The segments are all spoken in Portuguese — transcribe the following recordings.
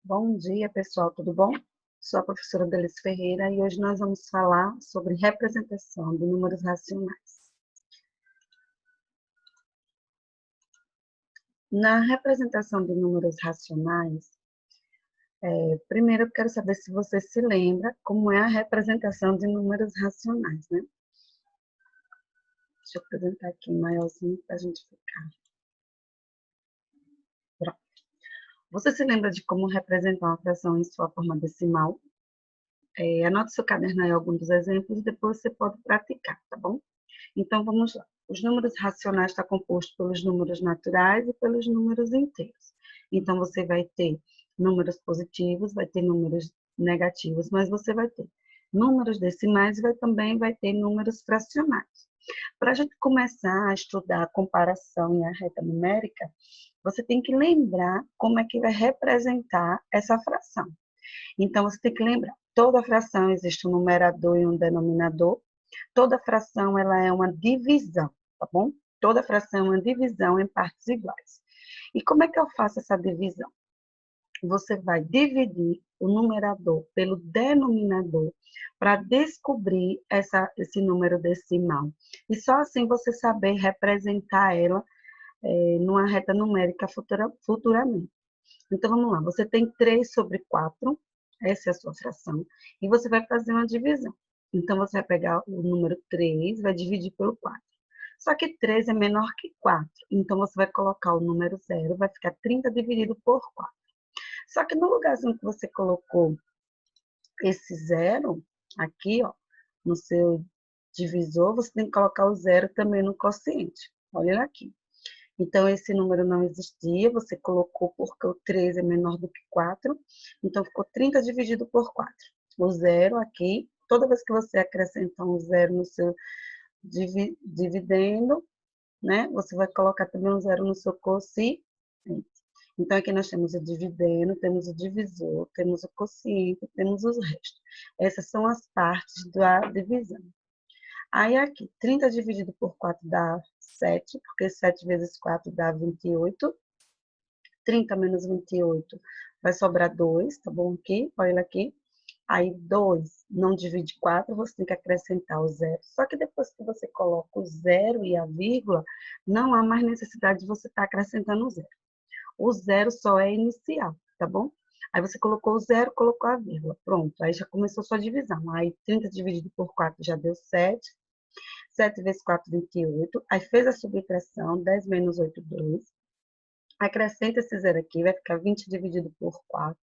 Bom dia, pessoal, tudo bom? Sou a professora Delice Ferreira e hoje nós vamos falar sobre representação de números racionais. Na representação de números racionais, primeiro eu quero saber se você se lembra como é a representação de números racionais, né? Deixa eu apresentar aqui maiorzinho para a gente ficar. Pronto. Você se lembra de como representar uma fração em sua forma decimal? Anote seu caderno aí alguns dos exemplos e depois você pode praticar, tá bom? Então, vamos lá. Os números racionais estão compostos pelos números naturais e pelos números inteiros. Então, você vai ter números positivos, vai ter números negativos, mas você vai ter números decimais e também vai ter números fracionais. Para a gente começar a estudar a comparação e a reta numérica, você tem que lembrar como é que vai representar essa fração. Então, você tem que lembrar, toda fração existe um numerador e um denominador. Toda fração ela é uma divisão, tá bom? Toda fração é uma divisão em partes iguais. E como é que eu faço essa divisão? Você vai dividir o numerador pelo denominador para descobrir esse número decimal. E só assim você saber representar ela numa reta numérica futuramente. Então, vamos lá. Você tem 3 sobre 4, essa é a sua fração, e você vai fazer uma divisão. Então, você vai pegar o número 3, vai dividir pelo 4. Só que 3 é menor que 4, então você vai colocar o número 0, vai ficar 30 dividido por 4. Só que no lugarzinho que você colocou esse 0, aqui, ó, no seu divisor, você tem que colocar o 0 também no quociente. Olha aqui. Então, esse número não existia, você colocou porque o 3 é menor do que 4, então ficou 30 dividido por 4. O zero aqui, toda vez que você acrescentar um zero no seu dividendo, né, você vai colocar também um zero no seu quociente. Então, aqui nós temos o dividendo, temos o divisor, temos o quociente, temos os restos. Essas são as partes da divisão. Aí aqui, 30 dividido por 4 dá 7, porque 7 vezes 4 dá 28. 30 menos 28 vai sobrar 2, tá bom? Aqui, olha aqui. Aí 2 não divide 4, você tem que acrescentar o zero. Só que depois que você coloca o zero e a vírgula, não há mais necessidade de você estar acrescentando o zero. O zero só é inicial, tá bom? Aí você colocou o zero, colocou a vírgula. Pronto, aí já começou a sua divisão. Aí 30 dividido por 4 já deu 7. 7 vezes 4, 28. Aí fez a subtração, 10 menos 8, 2. Acrescenta esse zero aqui, vai ficar 20 dividido por 4.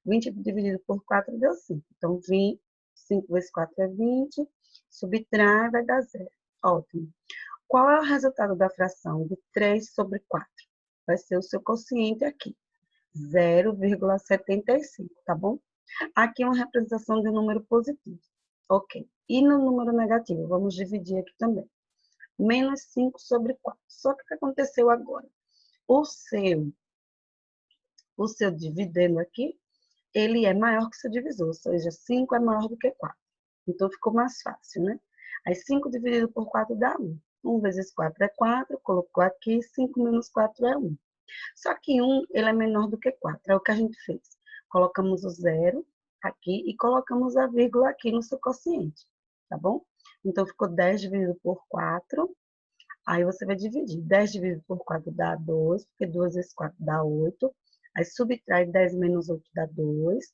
20 dividido por 4 deu 5. Então, 5 vezes 4 é 20. Subtrai, vai dar zero. Ótimo. Qual é o resultado da fração de 3 sobre 4? Vai ser o seu quociente aqui, 0,75, tá bom? Aqui é uma representação de um número positivo. Ok. E no número negativo? Vamos dividir aqui também. Menos 5 sobre 4. Só que o que aconteceu agora? O seu dividendo aqui, ele é maior que o seu divisor, ou seja, 5 é maior do que 4. Então, ficou mais fácil, né? Aí, 5 dividido por 4 dá 1. 1 vezes 4 é 4, colocou aqui, 5 menos 4 é 1. Só que 1, ele é menor do que 4. É o que a gente fez. Colocamos o zero aqui e colocamos a vírgula aqui no seu quociente, tá bom? Então, ficou 10 dividido por 4. Aí você vai dividir. 10 dividido por 4 dá 2, porque 2 vezes 4 dá 8. Aí subtrai 10 menos 8 dá 2.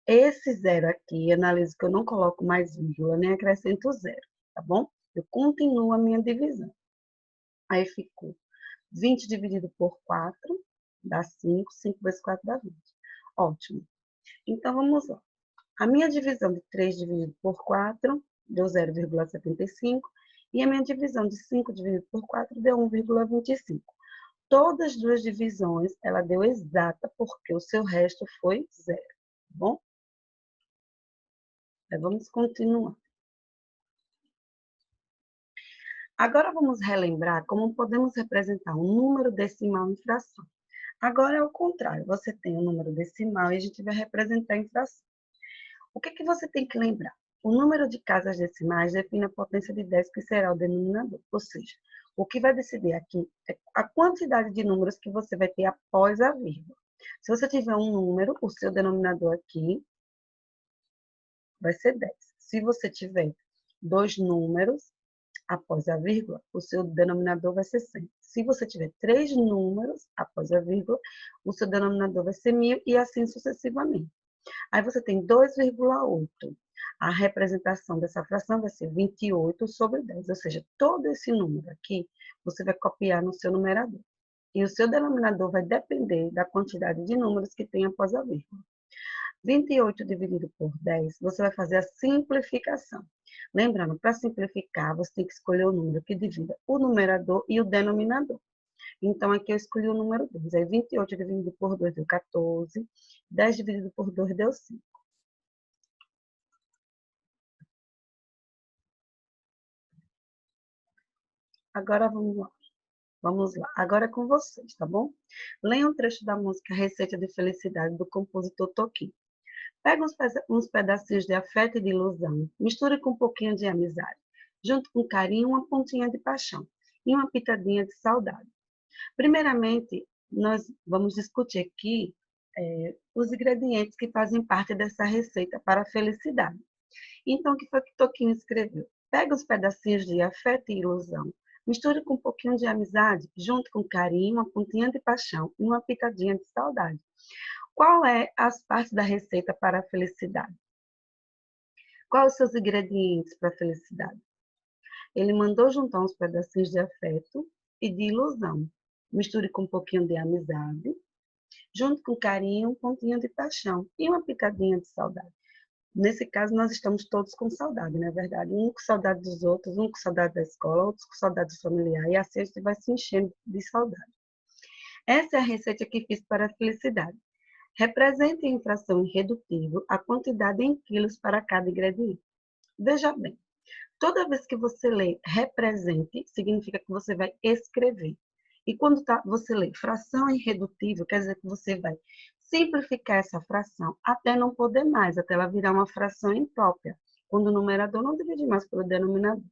Esse zero aqui, analise que eu não coloco mais vírgula, nem acrescento zero, tá bom? Eu continuo a minha divisão. Aí ficou 20 dividido por 4 dá 5. 5 vezes 4 dá 20. Ótimo. Então, vamos lá. A minha divisão de 3 dividido por 4 deu 0,75. E a minha divisão de 5 dividido por 4 deu 1,25. Todas as duas divisões, ela deu exata, porque o seu resto foi zero, tá bom? Então, vamos continuar. Agora, vamos relembrar como podemos representar um número decimal em fração. Agora é o contrário, você tem um número decimal e a gente vai representar em fração. O que você tem que lembrar? O número de casas decimais define a potência de 10 que será o denominador. Ou seja, o que vai decidir aqui é a quantidade de números que você vai ter após a vírgula. Se você tiver um número, o seu denominador aqui vai ser 10. Se você tiver dois números, após a vírgula, o seu denominador vai ser 100. Se você tiver três números após a vírgula, o seu denominador vai ser 1000 e assim sucessivamente. Aí você tem 2,8. A representação dessa fração vai ser 28 sobre 10, ou seja, todo esse número aqui você vai copiar no seu numerador. E o seu denominador vai depender da quantidade de números que tem após a vírgula. 28 dividido por 10, você vai fazer a simplificação. Lembrando, para simplificar, você tem que escolher o número que divida o numerador e o denominador. Então, aqui eu escolhi o número 2. Aí, 28 dividido por 2 deu 14. 10 dividido por 2 deu 5. Agora, vamos lá. Vamos lá. Agora é com vocês, tá bom? Leia um trecho da música Receita de Felicidade, do compositor Toquinho. Pega uns pedacinhos de afeto e de ilusão, misture com um pouquinho de amizade, junto com carinho, uma pontinha de paixão e uma pitadinha de saudade. Primeiramente, nós vamos discutir aqui os ingredientes que fazem parte dessa receita para a felicidade. Então, o que foi que Toquinho escreveu? Pega os pedacinhos de afeto e ilusão, misture com um pouquinho de amizade, junto com carinho, uma pontinha de paixão e uma pitadinha de saudade. Qual é as partes da receita para a felicidade? Quais os seus ingredientes para a felicidade? Ele mandou juntar uns pedacinhos de afeto e de ilusão. Misture com um pouquinho de amizade, junto com carinho, um pontinho de paixão e uma pitadinha de saudade. Nesse caso, nós estamos todos com saudade, não é verdade? Um com saudade dos outros, um com saudade da escola, outros com saudade do familiar, e assim a gente vai se enchendo de saudade. Essa é a receita que fiz para a felicidade. Represente em fração irredutível a quantidade em quilos para cada ingrediente. Veja bem, toda vez que você lê represente, significa que você vai escrever. E quando você lê fração irredutível, quer dizer que você vai simplificar essa fração até não poder mais, até ela virar uma fração imprópria, quando o numerador não divide mais pelo denominador.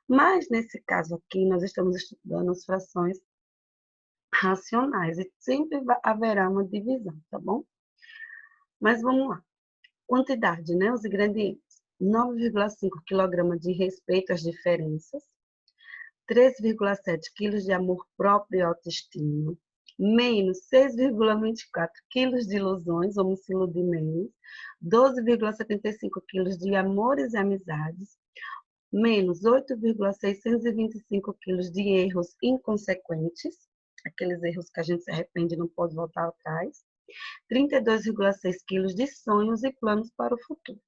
Mas, nesse caso aqui, nós estamos estudando as frações racionais e sempre haverá uma divisão, tá bom? Mas vamos lá. Quantidade, né? Os ingredientes. 9,5 kg de respeito às diferenças, 3,7 kg de amor próprio e autoestima, menos 6,24 kg de ilusões, vamos se iludir menos, 12,75 kg de amores e amizades, menos 8,625 kg de erros inconsequentes, aqueles erros que a gente se arrepende e não pode voltar atrás, 32,6 kg de sonhos e planos para o futuro.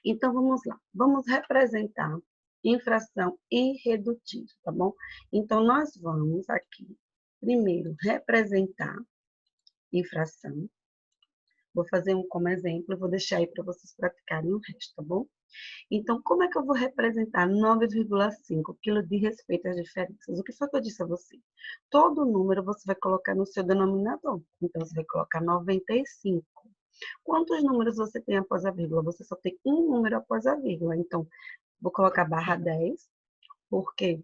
Então, vamos lá. Vamos representar em fração irredutível, tá bom? Então, nós vamos aqui, primeiro, representar em fração. Vou fazer um como exemplo, vou deixar aí para vocês praticarem o resto, tá bom? Então, como é que eu vou representar 9,5 kg de respeito às diferenças? O que foi que eu disse a você? Todo número você vai colocar no seu denominador. Então, você vai colocar 95. Quantos números você tem após a vírgula? Você só tem um número após a vírgula. Então, vou colocar barra 10, porque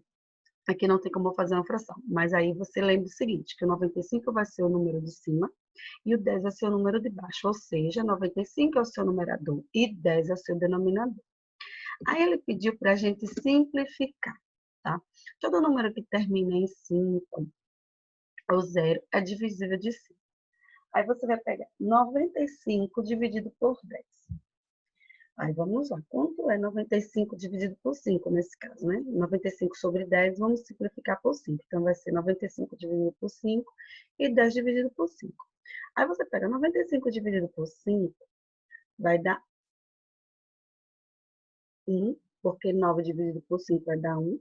aqui não tem como eu fazer uma fração. Mas aí você lembra o seguinte, que o 95 vai ser o número de cima e o 10 vai ser o número de baixo. Ou seja, 95 é o seu numerador e 10 é o seu denominador. Aí ele pediu para a gente simplificar, tá? Todo número que termina em 5 ou 0 é divisível de 5. Aí você vai pegar 95 dividido por 10. Aí vamos lá. Quanto é 95 dividido por 5 nesse caso, né? 95 sobre 10, vamos simplificar por 5. Então vai ser 95 dividido por 5 e 10 dividido por 5. Aí você pega 95 dividido por 5, vai dar 1, porque 9 dividido por 5 vai dar 1.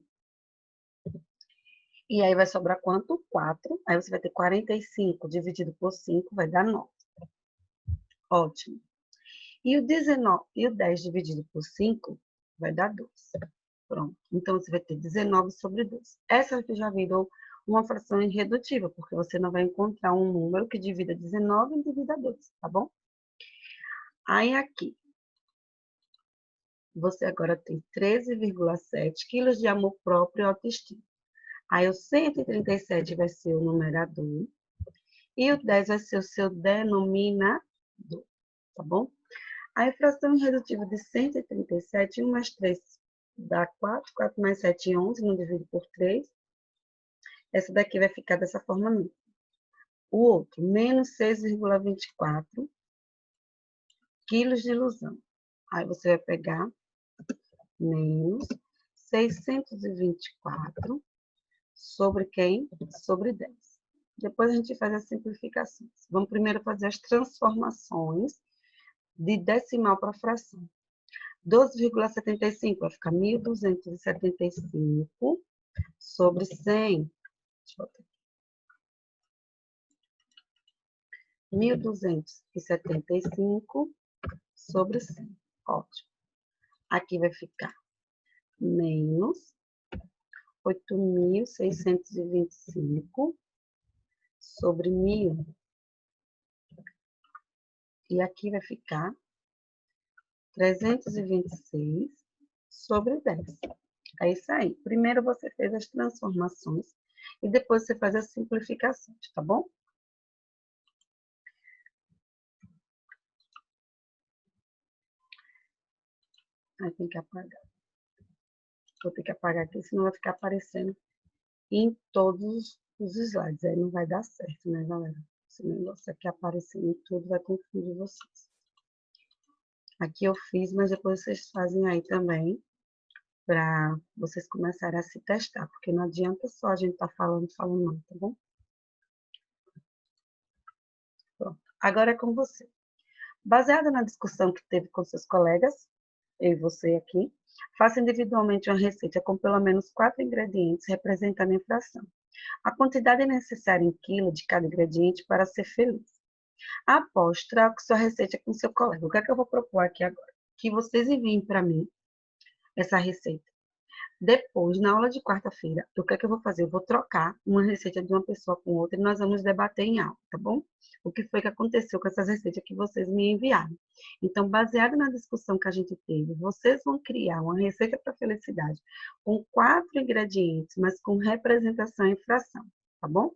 E aí vai sobrar quanto? 4. Aí você vai ter 45 dividido por 5, vai dar 9. Ótimo. E o 19 e o 10 dividido por 5 vai dar 12. Pronto. Então, você vai ter 19 sobre 12. Essa aqui já virou uma fração irredutível, porque você não vai encontrar um número que divida 19 e divida 12, tá bom? Aí, aqui, você agora tem 13,7 quilos de amor próprio e autoestima. Aí, o 137 vai ser o numerador E o 10 vai ser o seu denominador, tá bom? A fração irredutível de 137, 1 mais 3 dá 4, 4 mais 7, 11, não divide por 3. Essa daqui vai ficar dessa forma mesmo. O outro, menos 6,24 quilos de ilusão. Aí você vai pegar menos 624 sobre quem? Sobre 10. Depois a gente faz as simplificações. Vamos primeiro fazer as transformações de decimal para fração. 12,75 vai ficar 1.275 sobre 100. Deixa eu botar aqui. 1.275 sobre 100. Ótimo. Aqui vai ficar menos 8.625 sobre 1.000. E aqui vai ficar 326 sobre 10. É isso aí. Primeiro você fez as transformações e depois você faz as simplificações, tá bom? Aí tem que apagar. Vou ter que apagar aqui, senão vai ficar aparecendo em todos os slides. Aí não vai dar certo, né, galera? Esse negócio aqui aparecendo em tudo vai confundir vocês. Aqui eu fiz, mas depois vocês fazem aí também, para vocês começarem a se testar, porque não adianta só a gente estar falando, não, tá bom? Pronto. Agora é com você. Baseada na discussão que teve com seus colegas, eu e você aqui, faça individualmente uma receita com pelo menos 4 ingredientes representando a infração. A quantidade necessária em quilo de cada ingrediente para ser feliz. Após, troque sua receita com seu colega. O que é que eu vou propor aqui agora? Que vocês enviem para mim essa receita. Depois, na aula de quarta-feira, o que é que eu vou fazer? Eu vou trocar uma receita de uma pessoa com outra e nós vamos debater em aula, tá bom? O que foi que aconteceu com essas receitas que vocês me enviaram. Então, baseado na discussão que a gente teve, vocês vão criar uma receita para felicidade com 4 ingredientes, mas com representação e fração, tá bom?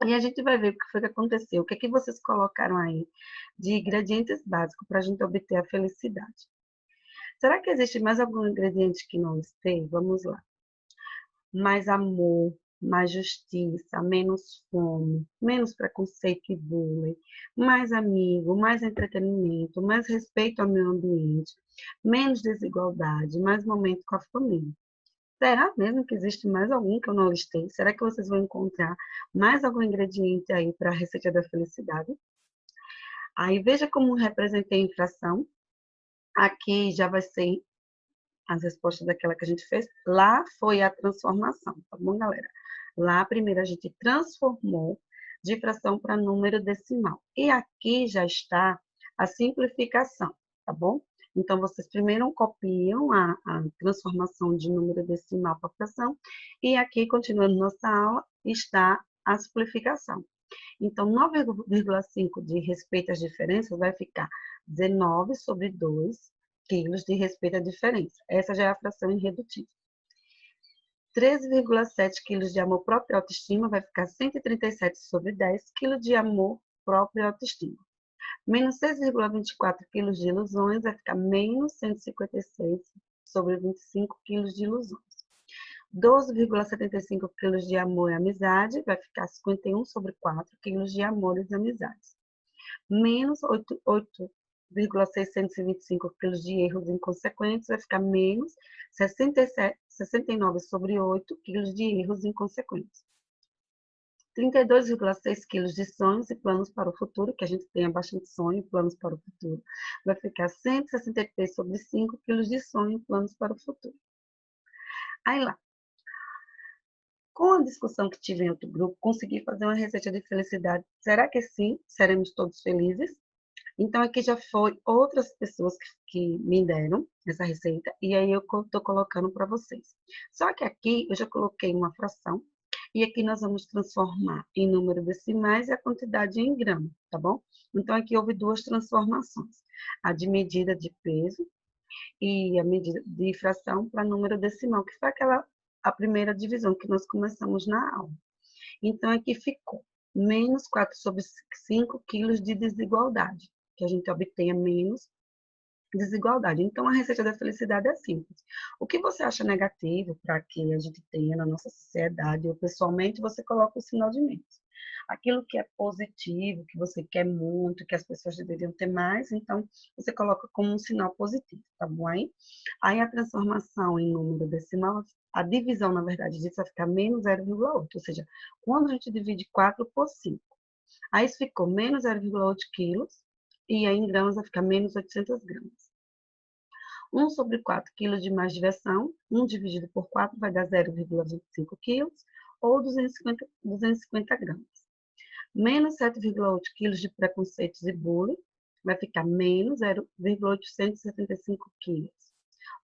E a gente vai ver o que foi que aconteceu, o que é que vocês colocaram aí de ingredientes básicos para a gente obter a felicidade. Será que existe mais algum ingrediente que não esteja? Vamos lá. Mais amor, mais justiça, menos fome, menos preconceito e bullying, mais amigo, mais entretenimento, mais respeito ao meio ambiente, menos desigualdade, mais momento com a família. Será mesmo que existe mais algum que eu não listei? Será que vocês vão encontrar mais algum ingrediente aí para a receita da felicidade? Aí veja como representei a infração. Aqui já vai ser as respostas daquela que a gente fez. Lá foi a transformação, tá bom, galera? Lá, primeiro, a gente transformou de fração para número decimal. E aqui já está a simplificação, tá bom? Então, vocês primeiro copiam a transformação de número decimal para fração. E aqui, continuando nossa aula, está a simplificação. Então, 9,5 de respeito às diferenças vai ficar 19 sobre 2 quilos de respeito à diferença. Essa já é a fração irredutível. 13,7 quilos de amor próprio e autoestima vai ficar 137 sobre 10 quilos de amor próprio e autoestima. Menos 6,24 quilos de ilusões vai ficar menos 156 sobre 25 quilos de ilusões. 12,75 quilos de amor e amizade vai ficar 51 sobre 4 quilos de amor e amizades. Menos 8,625 quilos de erros inconsequentes vai ficar menos 69 sobre 8 quilos de erros inconsequentes. 32,6 quilos de sonhos e planos para o futuro, que a gente tenha bastante sonho e planos para o futuro, vai ficar 163 sobre 5 quilos de sonho e planos para o futuro. Aí lá, com a discussão que tive em outro grupo, consegui fazer uma receita de felicidade. Será que sim? Seremos todos felizes? Então, aqui já foi outras pessoas que me deram essa receita, e aí eu estou colocando para vocês. Só que aqui eu já coloquei uma fração, e aqui nós vamos transformar em número decimais e a quantidade em grama, tá bom? Então, aqui houve duas transformações. A de medida de peso e a medida de fração para número decimal, que foi a primeira divisão que nós começamos na aula. Então, aqui ficou menos 4 sobre 5 quilos de desigualdade, que a gente obtenha menos desigualdade. Então, a receita da felicidade é simples. O que você acha negativo para que a gente tenha na nossa sociedade ou pessoalmente, você coloca o sinal de menos. Aquilo que é positivo, que você quer muito, que as pessoas deveriam ter mais, então você coloca como um sinal positivo, tá bom aí? Aí a transformação em número decimal, a divisão, na verdade, disso vai ficar menos 0,8, ou seja, quando a gente divide 4 por 5, aí isso ficou menos 0,8 quilos, e aí em gramas vai ficar menos 800 gramas. 1 sobre 4 quilos de mais diversão, 1 dividido por 4 vai dar 0,25 quilos, ou 250 gramas. Menos 7,8 quilos de preconceitos e bullying, vai ficar menos 0,875 quilos,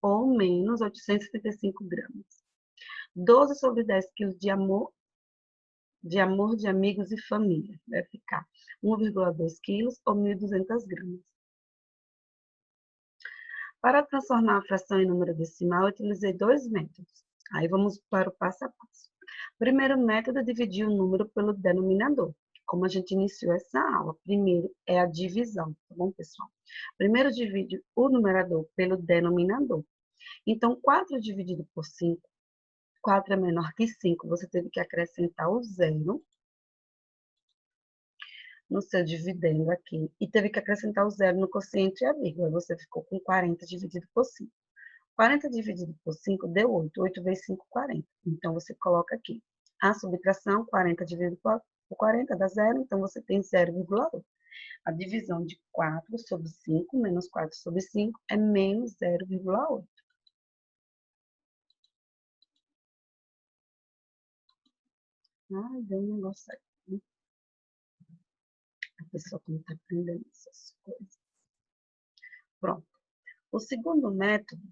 ou menos 875 gramas. 12 sobre 10 quilos de amor de amigos e família, vai ficar 1,2 quilos ou 1.200 gramas. Para transformar a fração em número decimal, eu utilizei dois métodos. Aí vamos para o passo a passo. O primeiro método é dividir o número pelo denominador. Como a gente iniciou essa aula, primeiro é a divisão, tá bom, pessoal? Primeiro divide o numerador pelo denominador. Então, 4 dividido por 5, 4 é menor que 5, você teve que acrescentar o zero no seu dividendo aqui, e teve que acrescentar o zero no quociente e a vírgula, você ficou com 40 dividido por 5. 40 dividido por 5 deu 8. 8 vezes 5, 40. Então, você coloca aqui. A subtração, 40 dividido por 40 dá zero, então você tem 0,8. A divisão de 4 sobre 5 menos 4 sobre 5 é menos 0,8. Ai, deu um negócio aqui. A pessoa que não está aprendendo essas coisas. Pronto. O segundo método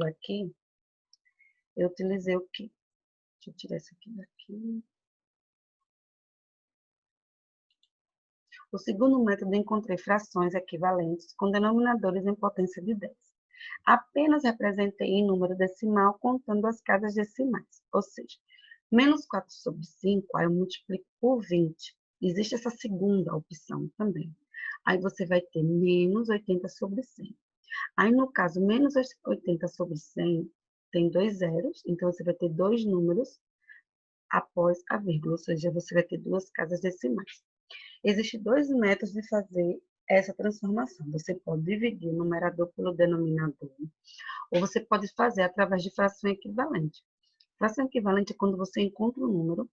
aqui, eu utilizei o quê? Deixa eu tirar isso aqui daqui. O segundo método, encontrei frações equivalentes com denominadores em potência de 10. Apenas representei em número decimal contando as casas decimais, ou seja, menos 4 sobre 5, aí eu multiplico por 20. Existe essa segunda opção também. Aí você vai ter menos 80 sobre 100. Aí, no caso, menos 80 sobre 100 tem dois zeros, então você vai ter dois números após a vírgula, ou seja, você vai ter duas casas decimais. Existem dois métodos de fazer essa transformação. Você pode dividir o numerador pelo denominador, ou você pode fazer através de fração equivalente. Fração equivalente é quando você encontra um número,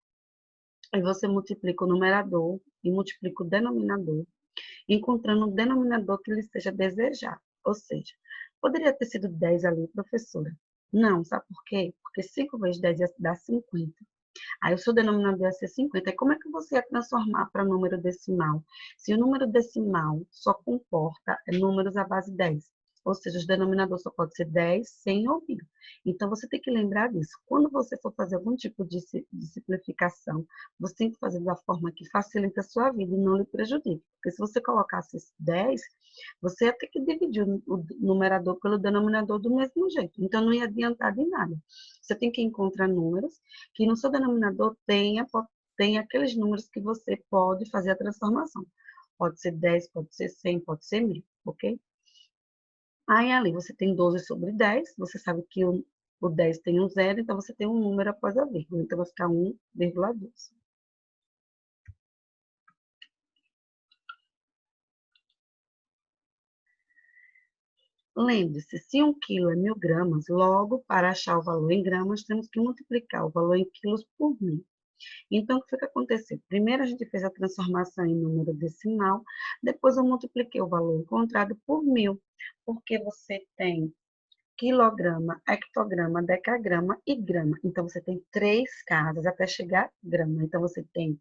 e você multiplica o numerador e multiplica o denominador, encontrando um denominador que lhe seja desejado. Ou seja, poderia ter sido 10 ali, professora. Não, sabe por quê? Porque 5 vezes 10 dá 50. Aí o seu denominador ia ser 50. E como é que você ia transformar para número decimal? Se o número decimal só comporta números à base 10, ou seja, o denominador só pode ser 10, 100 ou 1000. Então, você tem que lembrar disso. Quando você for fazer algum tipo de simplificação, você tem que fazer da forma que facilita a sua vida e não lhe prejudique. Porque se você colocasse 10, você ia ter que dividir o numerador pelo denominador do mesmo jeito. Então, não ia adiantar de nada. Você tem que encontrar números que no seu denominador tenha aqueles números que você pode fazer a transformação. Pode ser 10, pode ser 100, pode ser 1000, ok? Aí ali você tem 12 sobre 10, você sabe que o 10 tem um zero, então você tem um número após a vírgula, então vai ficar 1,12. Lembre-se, se 1 quilo é 1000 gramas, logo, para achar o valor em gramas, temos que multiplicar o valor em quilos por 1000. Então, o que foi que aconteceu? Primeiro a gente fez a transformação em número decimal, depois eu multipliquei o valor encontrado por 1000, porque você tem quilograma, hectograma, decagrama e grama. Então, você tem três casas até chegar a grama. Então, você tem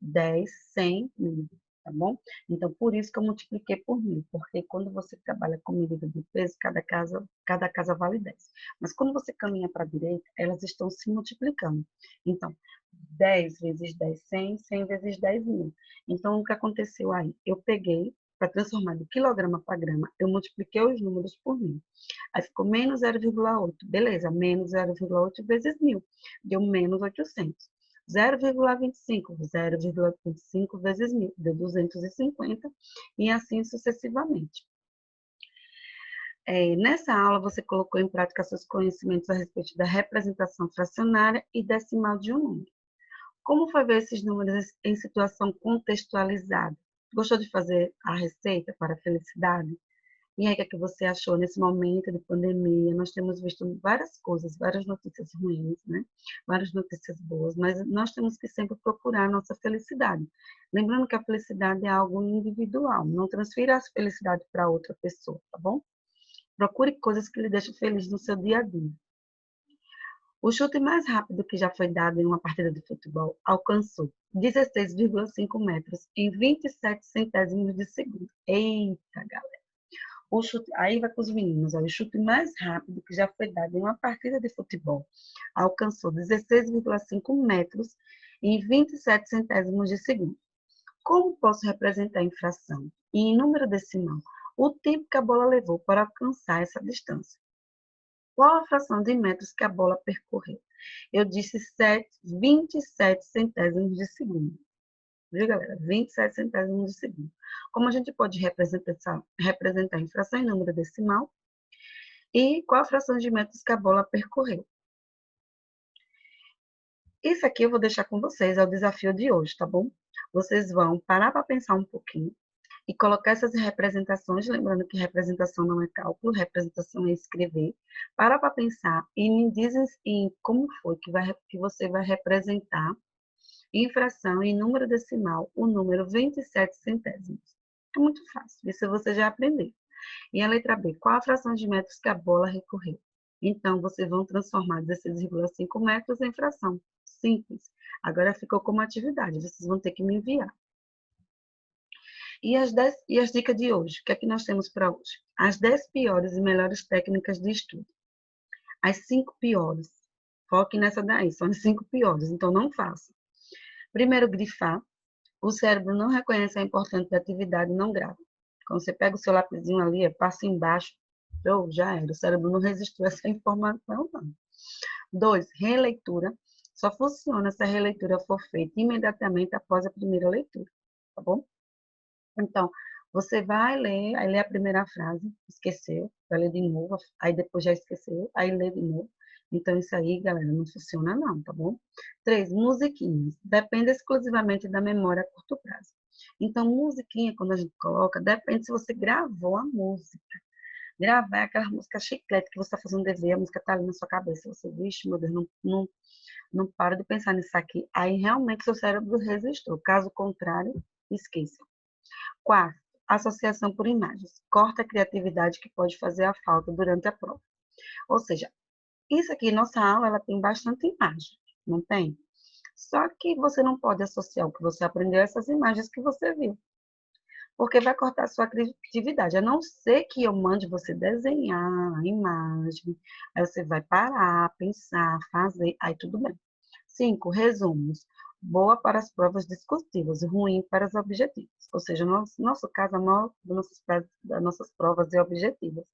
10, 100, 1000, tá bom? Então, por isso que eu multipliquei por 1000, porque quando você trabalha com medida de peso, cada casa vale 10. Mas quando você caminha para a direita, elas estão se multiplicando. Então, 10 vezes 10, 100, 100 vezes 10, 1000. Então, o que aconteceu aí? Eu peguei para transformar de quilograma para grama, eu multipliquei os números por 1.000. Aí ficou menos 0,8. Beleza, menos 0,8 vezes 1.000. Deu menos 800. 0,25. 0,25 vezes 1.000. Deu 250. E assim sucessivamente. Nessa aula, você colocou em prática seus conhecimentos a respeito da representação fracionária e decimal de um número. Como foi ver esses números em situação contextualizada? Gostou de fazer a receita para a felicidade? E aí, o que é que você achou nesse momento de pandemia? Nós temos visto várias coisas, várias notícias ruins, né? Várias notícias boas, mas nós temos que sempre procurar a nossa felicidade. Lembrando que a felicidade é algo individual, não transfira a felicidade para outra pessoa, tá bom? Procure coisas que lhe deixem feliz no seu dia a dia. O chute mais rápido que já foi dado em uma partida de futebol alcançou 16,5 metros em 27 centésimos de segundo. Eita, galera! O chute, aí vai com os meninos, o chute mais rápido que já foi dado em uma partida de futebol alcançou 16,5 metros em 27 centésimos de segundo. Como posso representar em fração e em número decimal o tempo que a bola levou para alcançar essa distância? Qual a fração de metros que a bola percorreu? Eu disse 27 centésimos de segundo. Viu, galera? 27 centésimos de segundo. Como a gente pode representar em fração em número decimal? E qual a fração de metros que a bola percorreu? Isso aqui eu vou deixar com vocês, é o desafio de hoje, tá bom? Vocês vão parar para pensar um pouquinho e colocar essas representações, lembrando que representação não é cálculo, representação é escrever, para pensar e me dizem em como foi que você vai representar em fração, em número decimal, o número 27 centésimos. É muito fácil, isso você já aprendeu. E a letra B, qual a fração de metros que a bola recorreu? Então, vocês vão transformar 16,5 metros em fração. Simples. Agora ficou como atividade, vocês vão ter que me enviar. E as dicas de hoje? O que é que nós temos para hoje? As 10 piores e melhores técnicas de estudo. As 5 piores. Foque nessa daí, são as 5 piores, então não faça. Primeiro, grifar. O cérebro não reconhece a importância da atividade não grave. Quando você pega o seu lapisinho ali, passa embaixo, já era. O cérebro não resistiu a essa informação, não. 2, releitura. Só funciona se a releitura for feita imediatamente após a primeira leitura, tá bom? Então, você vai ler, aí lê a primeira frase, esqueceu, vai ler de novo, aí depois já esqueceu, aí lê de novo. Então, isso aí, galera, não funciona não, tá bom? 3, musiquinhas. Depende exclusivamente da memória a curto prazo. Então, musiquinha, quando a gente coloca, depende se você gravou a música. Gravar é aquela música chiclete que você está fazendo dever, a música está ali na sua cabeça. Você, vixe, meu Deus, não para de pensar nisso aqui. Aí, realmente, seu cérebro resistiu. Caso contrário, esqueça. 4, associação por imagens. Corta a criatividade que pode fazer a falta durante a prova. Ou seja, isso aqui, nossa aula, ela tem bastante imagem, não tem? Só que você não pode associar o que você aprendeu a essas imagens que você viu. Porque vai cortar a sua criatividade. A não ser que eu mande você desenhar a imagem, aí você vai parar, pensar, fazer, aí tudo bem. 5, resumos. Boa para as provas discursivas, ruim para as objetivas. Ou seja, no nosso caso, a maior das nossas provas é objetivas.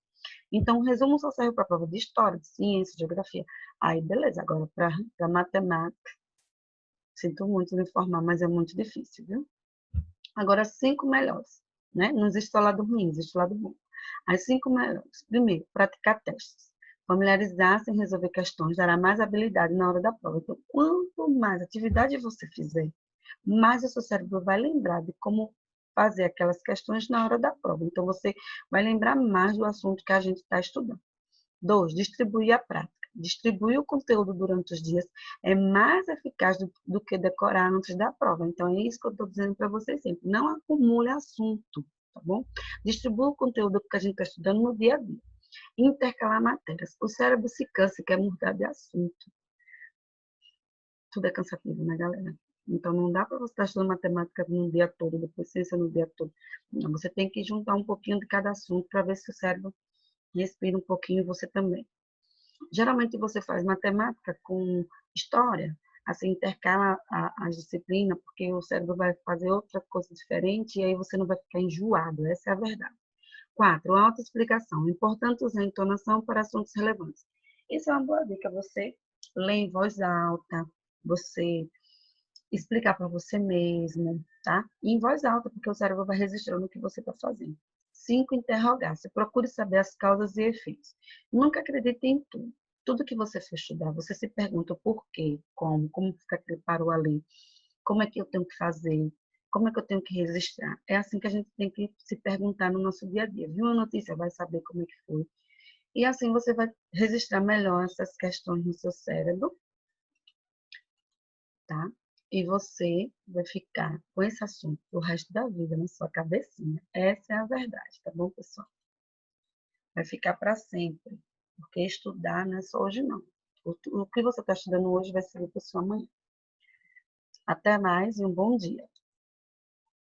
Então, o resumo só serve para a prova de história, de ciência, de geografia. Aí, beleza. Agora, para matemática, sinto muito me informar, mas é muito difícil, viu? Agora, 5 melhores, né? Não existe só lado ruim, existe lado bom. As 5 melhores. Primeiro, praticar testes. Familiarizar-se em resolver questões dará mais habilidade na hora da prova. Então, quanto mais atividade você fizer, mais o seu cérebro vai lembrar de como fazer aquelas questões na hora da prova. Então, você vai lembrar mais do assunto que a gente está estudando. 2, distribuir a prática. Distribuir o conteúdo durante os dias é mais eficaz do que decorar antes da prova. Então, é isso que eu estou dizendo para vocês sempre. Não acumule assunto, tá bom? Distribua o conteúdo que a gente está estudando no dia a dia. Intercalar matérias. O cérebro se cansa e quer mudar de assunto. Tudo é cansativo, né, galera? Então, não dá para você estar estudando matemática no dia todo, depois ciência no dia todo. Não, você tem que juntar um pouquinho de cada assunto para ver se o cérebro respira um pouquinho e você também. Geralmente você faz matemática com história, assim, intercala as disciplinas, porque o cérebro vai fazer outra coisa diferente e aí você não vai ficar enjoado, essa é a verdade. 4. Autoexplicação. Importante usar a entonação para assuntos relevantes. Isso é uma boa dica, você lê em voz alta, você explicar para você mesmo, tá? E em voz alta, porque o cérebro vai registrando o que você está fazendo. 5. Interrogar-se. Procure saber as causas e efeitos. Nunca acredite em tudo. Tudo que você for estudar, você se pergunta o porquê, como que aquilo parou ali, como é que eu tenho que fazer, como é que eu tenho que registrar. É assim que a gente tem que se perguntar no nosso dia a dia. Viu uma notícia, vai saber como é que foi. E assim você vai registrar melhor essas questões no seu cérebro, tá? E você vai ficar com esse assunto o resto da vida na sua cabecinha. Essa é a verdade, tá bom, pessoal? Vai ficar para sempre. Porque estudar não é só hoje, não. O que você está estudando hoje vai servir para sua amanhã. Até mais e um bom dia.